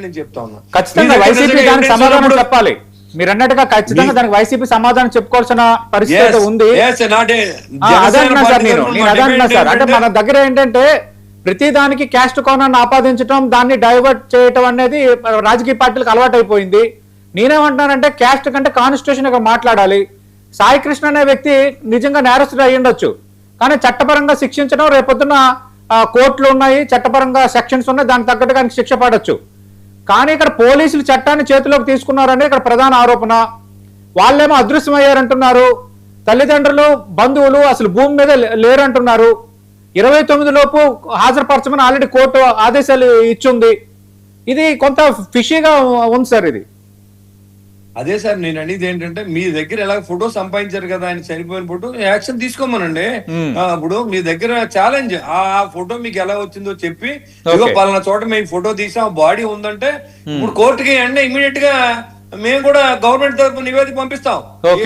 నేను చెప్తా ఉన్నా. ఖచ్చితంగా వైసీపీ దానికి సమాధానం చెప్పాలి. మీరు అన్నట్టుగా ఖచ్చితంగా దానికి వైసీపీ సమాధానం చెప్పుకోవాల్సిన పరిస్థితి ఉంది. అదే అంటున్నా సార్, నేను అదే అంటున్నా సార్. అంటే మన దగ్గర ఏంటంటే ప్రతి దానికి క్యాస్ట్ కోణాన్ని ఆపాదించడం, దాన్ని డైవర్ట్ చేయటం అనేది రాజకీయ పార్టీలకు అలవాటు అయిపోయింది. నేనేమంటున్నానంటే క్యాస్ట్ కంటే కాన్స్టిట్యూషన్ మాట్లాడాలి. సాయి కృష్ణ అనే వ్యక్తి నిజంగా నేరస్తుడు అయి ఉండొచ్చు, కానీ చట్టపరంగా శిక్షించడం రేపొద్దున కోర్టులు ఉన్నాయి, చట్టపరంగా సెక్షన్స్ ఉన్నాయి, దానికి తగ్గట్టుగా శిక్ష పడవచ్చు. కానీ ఇక్కడ పోలీసులు చట్టాన్ని చేతిలోకి తీసుకున్నారనేది ఇక్కడ ప్రధాన ఆరోపణ. వాళ్ళేమో అదృశ్యమయ్యారంటున్నారు, తల్లిదండ్రులు బంధువులు అసలు భూమి మీద లేరంటున్నారు. 29 లోపు హాజరుపరచమని ఆల్రెడీ కోర్టు ఆదేశాలు ఇచ్చింది. ఇది కొంత ఫిషీగా ఉంది సార్. ఇది అదే సార్ నేను అనేది ఏంటంటే, మీ దగ్గర ఎలా ఫోటో సంపాదించారు కదా ఆయన చనిపోయిన ఫోటో, యాక్షన్ తీసుకోమనండి. ఇప్పుడు మీ దగ్గర ఛాలెంజ్, ఆ ఫోటో మీకు ఎలా వచ్చిందో చెప్పి, ఇదిగో పలానా చోట మేము ఫోటో తీసాం, బాడీ ఉందంటే ఇప్పుడు కోర్టుకి అంటే ఇమీడియట్ గా మేము కూడా గవర్నమెంట్ తరఫు నివేదిక పంపిస్తాం.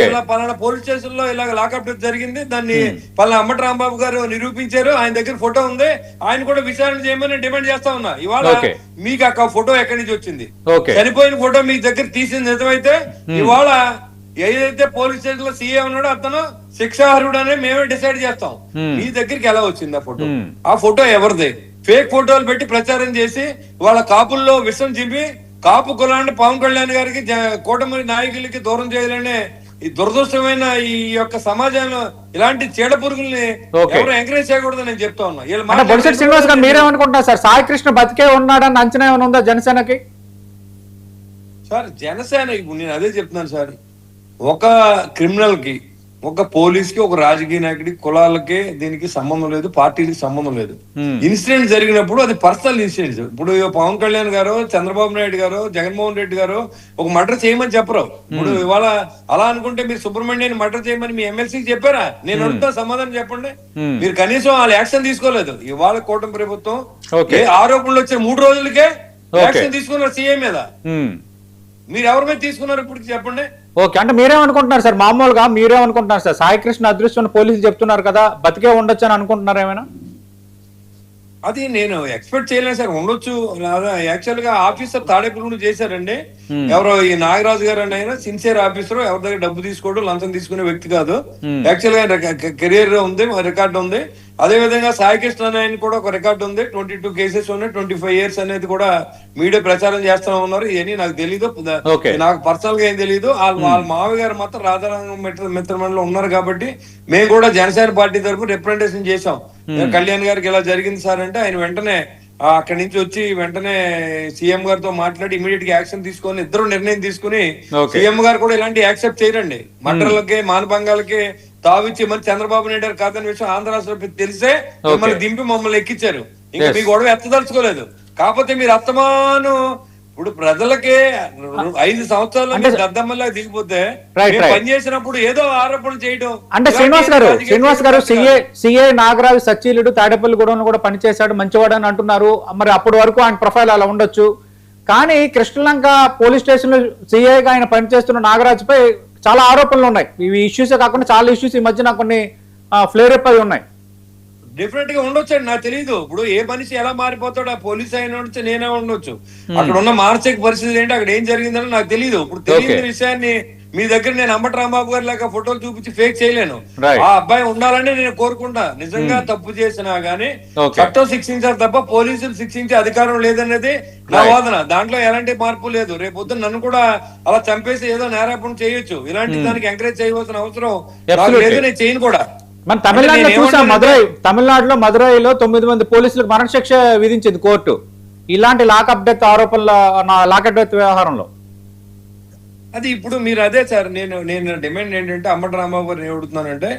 ఇలా పలానా పోలీస్ స్టేషన్ లో ఇలాగ లాకప్ జరిగింది, దాన్ని పలానా అంబటి రాంబాబు గారు నిరూపించారు, ఆయన దగ్గర ఫోటో ఉంది, ఆయన కూడా విచారణ చేయమని డిమాండ్ చేస్తా ఉన్నా. ఇవాళ మీకు ఆ ఫోటో ఎక్కడి నుంచి వచ్చింది? చనిపోయిన ఫోటో మీ దగ్గర తీసింది నిజమైతే ఇవాళ ఏదైతే పోలీస్ స్టేషన్ లో సీఏ ఉన్నాడో అతను శిక్షార్హుడు అనే మేమే డిసైడ్ చేస్తాం. మీ దగ్గరికి ఎలా వచ్చింది ఆ ఫోటో? ఆ ఫోటో ఎవరిది? ఫేక్ ఫోటోలు పెట్టి ప్రచారం చేసి వాళ్ళ కాపుల్లో విషం చింపి కాపు కులాన్ని పవన్ కళ్యాణ్ గారికి కూటమి నాయకులకి దూరం చేయాలనే ఈ దురదృష్టమైన ఈ యొక్క సమాజంలో ఇలాంటి చీడ పురుగుల్ని ఎవరు ఎంకరేజ్ చేయకూడదు నేను చెప్తా ఉన్నా. బొలిశెట్టి శ్రీనివాస్ గారు మీరేమనుకుంటున్నారు సార్? సాయి కృష్ణ బతికే ఉన్నాడని అంచనా ఏమైనా ఉందా జనసేనకి? సార్ జనసేన ఇప్పుడు నేను అదే చెప్తున్నాను సార్, ఒక క్రిమినల్ కి, ఒక పోలీస్ కి, ఒక రాజకీయ నాయకుడికి, కులాలకి దీనికి సంబంధం లేదు, పార్టీలకి సంబంధం లేదు. ఇన్సిడెంట్ జరిగినప్పుడు అది పర్సనల్ ఇన్సిడెంట్స్. ఇప్పుడు పవన్ కళ్యాణ్ గారు, చంద్రబాబు నాయుడు గారు, జగన్మోహన్ రెడ్డి గారు ఒక మర్డర్ చేయమని చెప్పరు. ఇప్పుడు ఇవాళ అలా అనుకుంటే మీరు సుబ్రహ్మణ్యాన్ని మర్డర్ చేయమని మీ ఎమ్మెల్సీకి చెప్పారా? నేను అడుగుతా, సమాధానం చెప్పండి. మీరు కనీసం వాళ్ళు యాక్షన్ తీసుకోలేదు. ఇవాళ కూటమి ప్రభుత్వం ఆరోపణలు వచ్చిన 3 రోజులకే యాక్షన్ తీసుకున్నారు సీఎం మీద. మీరు ఎవరి మీద తీసుకున్నారు ఇప్పుడు చెప్పండి. ఓకే, అంటే మీరేమనుకుంటున్నారు సార్? మామూలుగా మీరేమనుకుంటున్నారు సార్? సాయి కృష్ణ అదృష్టం పోలీసులు చెప్తున్నారు కదా, బతికే ఉండొచ్చు అని అనుకుంటున్నారు ఏమైనా? అది నేను ఎక్స్పెక్ట్ చేయలేదు సార్, ఉండొచ్చు. యాక్చువల్ గా ఆఫీసర్ తాడేపల్లి చేశారండి. ఎవరో ఈ నాగరాజు గారు అని ఆయన సిన్సియర్ ఆఫీసర్, ఎవరి దగ్గర డబ్బు తీసుకోవడం, లంచం తీసుకునే వ్యక్తి కాదు. యాక్చువల్ గా కెరీర్ ఉంది, రికార్డు ఉంది. అదే విధంగా సాయి కృష్ణ ఆయన కూడా ఒక రికార్డు ఉంది, 22 కేసెస్ ఉన్నాయి, 25 years అనేది కూడా మీడియా ప్రచారం చేస్తా ఉన్నారు. ఇవన్నీ నాకు తెలీదు, నాకు పర్సనల్ గా ఏం తెలియదు. వాళ్ళ మామయ్య గారు మాత్రం రాధారంగం మిత్రమండలిలో ఉన్నారు కాబట్టి మేము కూడా జనసేన పార్టీ తరఫు రిప్రజెంటేషన్ చేశాం. కళ్యాణ్ గారికి ఇలా జరిగింది సార్ అంటే ఆయన వెంటనే అక్కడి నుంచి వచ్చి వెంటనే సీఎం గారితో మాట్లాడి ఇమీడియట్ గా యాక్షన్ తీసుకొని, ఇద్దరు నిర్ణయం తీసుకుని, సీఎం గారు కూడా ఇలాంటి యాక్సెప్ట్ చేయరండి. మర్డర్లకి, మానభంగాలకి తావిచ్చి మరి చంద్రబాబు నాయుడు గారు కాదని విషయం ఆంధ్ర రాష్ట్ర తెలిసే మిమ్మల్ని దింపి మమ్మల్ని ఎక్కించారు. ఇంకా మీ గొడవ ఎత్తదలుచుకోలేదు. కాకపోతే మీరు అత్తమాను ఇప్పుడు ప్రజలకే 5 సంవత్సరాలు దద్దమ్మలా దిగిపోతే పనిచేసినప్పుడు ఏదో ఆరోపణలు చేయడం. అంటే శ్రీనివాస్ గారు సిఏ నాగరాజు సచ్చీలుడు తాడేపల్లి గూడెంలో కూడా పనిచేశాడు, మంచివాడు అని అంటున్నారు. మరి అప్పటి వరకు ఆయన ప్రొఫైల్ అలా ఉండొచ్చు, కానీ కృష్ణలంక పోలీస్ స్టేషన్ లో సిఐగా ఆయన పనిచేస్తున్న నాగరాజుపై చాలా ఆరోపణలు ఉన్నాయి. ఇవి ఇష్యూసే కాకుండా చాలా ఇష్యూస్ ఈ మధ్యన కొన్ని ఫ్లేర్ అప్ అయి ఉన్నాయి. డిఫరెంట్ గా ఉండొచ్చు అండి, నాకు తెలియదు. ఇప్పుడు ఏ మనిషి ఎలా మారిపోతాడు, ఆ పోలీస్ అయిన ఉండొచ్చు, నేనే ఉండొచ్చు. అక్కడ ఉన్న మానసిక పరిస్థితి ఏంటి, అక్కడ ఏం జరిగిందని నాకు తెలియదు. ఇప్పుడు తెలియని విషయాన్ని మీ దగ్గర నేను అంబటి రాంబాబు గారి లాగా ఫోటోలు చూపించి ఫేక్ చేయలేను. ఆ అబ్బాయి ఉండాలని నేను కోరుకుంటా. నిజంగా తప్పు చేసినా గానీ చట్టం శిక్షించారు తప్ప పోలీసులు శిక్షించే అధికారం లేదనేది నా వాదన. దాంట్లో ఎలాంటి మార్పు లేదు. రేపొద్దు నన్ను కూడా అలా చంపేసి ఏదో నేరాపణ చేయొచ్చు. ఇలాంటి దానికి ఎంకరేజ్ చేయవలసిన అవసరం లేదు, నేను చేయను కూడా. మన తమిళనాడులో చూసాం, తమిళనాడులో మదురైలో 9 మంది పోలీసులకు మరణశిక్ష విధించింది కోర్టు, ఇలాంటి లాకప్ డెత్ ఆరోపణల లాకప్ డెత్ వ్యవహారంలో. అది ఇప్పుడు మీరు అదే సార్, నేను డిమాండ్ ఏంటంటే అంబటి రాంబాబు గారు ఏమడుగుతున్నానంటే,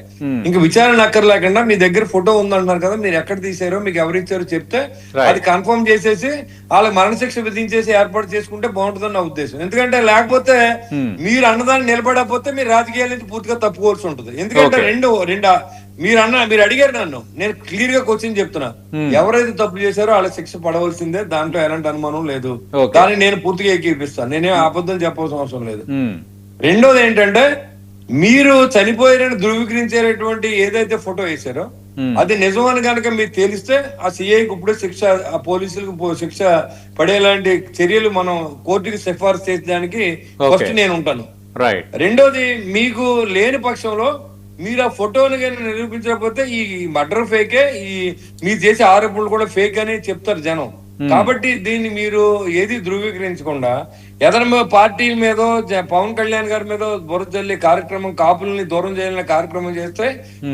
ఇంక విచారణ అక్కర్లేకుండా మీ దగ్గర ఫోటో ఉందంటున్నారు కదా, మీరు ఎక్కడ తీసారో, మీకు ఎవరిచ్చారో చెప్తే అది కన్ఫర్మ్ చేసేసి వాళ్ళకి మరణశిక్ష విధించేసి ఏర్పాటు చేసుకుంటే బాగుంటుందని నా ఉద్దేశం. ఎందుకంటే లేకపోతే మీరు అన్నదాన్ని నిలబడకపోతే మీరు రాజకీయాల నుంచి పూర్తిగా తప్పుకోవాల్సి ఉంటుంది. ఎందుకంటే రెండు మీరు అడిగారు నన్ను, నేను క్లియర్ గా క్వశ్చన్ చెప్తున్నా. ఎవరైతే తప్పు చేశారో వాళ్ళ శిక్ష పడవలసిందే, దాంట్లో ఎలాంటి అనుమానం లేదు. దాన్ని నేను పూర్తిగా ఏకీపిస్తాను, నేనేం అబద్ధం చెప్పవలసిన అవసరం లేదు. రెండోది ఏంటంటే, మీరు చనిపోయారని ధృవీకరించేటువంటి ఏదైతే ఫోటో వేశారో అది నిజం అని కనుక మీరు తేలిస్తే ఆ సిఐకి ఇప్పుడే శిక్ష, ఆ పోలీసులకు శిక్ష పడేలాంటి చర్యలు మనం కోర్టుకి సిఫార్సు చేసేదానికి ఫస్ట్ నేను ఉంటాను. రెండోది, మీకు లేని పక్షంలో మీరు ఆ ఫోటోని కానీ నిరూపించకపోతే ఈ మర్డర్ ఫేకే, ఈ మీరు చేసే ఆరోపణలు కూడా ఫేక్ అని చెప్తారు జనం. కాబట్టి దీన్ని మీరు ఏది ధృవీకరించకుండా ఎదన పార్టీల మీద, పవన్ కళ్యాణ్ గారి మీద బురద జల్లే కార్యక్రమం, కాపుల్ని దూరం చేయాలనే కార్యక్రమం చేస్తే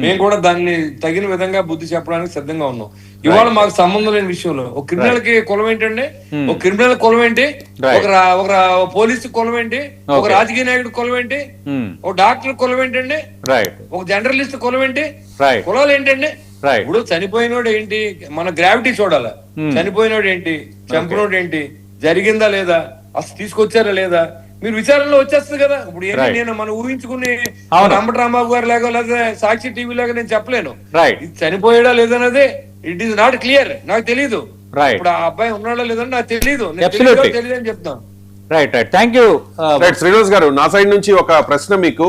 మేము కూడా దాన్ని తగిన విధంగా బుద్ధి చెప్పడానికి సిద్ధంగా ఉన్నాం. ఇవాళ మాకు సంబంధం లేని విషయంలో ఒక క్రిమినల్ కి కులం ఏంటండి, ఒక క్రిమినల్ కులం ఏంటి, ఒక పోలీసు కులం ఏంటి, ఒక రాజకీయ నాయకుడు కులం ఏంటి, ఒక డాక్టర్ కులం ఏంటండి, ఒక జర్నలిస్ట్ కులం ఏంటి, కులాలు ఏంటండి? ఇప్పుడు చనిపోయినోడు ఏంటి, మన గ్రావిటీ చూడాలి. చనిపోయినోడు ఏంటి, చంపినోడు ఏంటి, జరిగిందా లేదా, అసలు తీసుకొచ్చారా లేదా, మీరు విచారణలో వచ్చేస్తుంది కదా. ఇప్పుడు నేను మనం ఊహించుకుని అంబటి రాంబాబు గారు లాగా లేదా సాక్షి టీవీ లాగా నేను చెప్పలేను. ఇది చనిపోయాడా లేదన్నది ఇట్ ఈస్ నాట్ క్లియర్, నాకు తెలీదు. ఇప్పుడు ఆ అబ్బాయి ఉన్నాడా లేదని నాకు తెలీదు, తెలియదు అని చెప్తాను. రైట్ థ్యాంక్ యూ శ్రీనివాస్ గారు, నా సైడ్ నుంచి ఒక ప్రశ్న మీకు.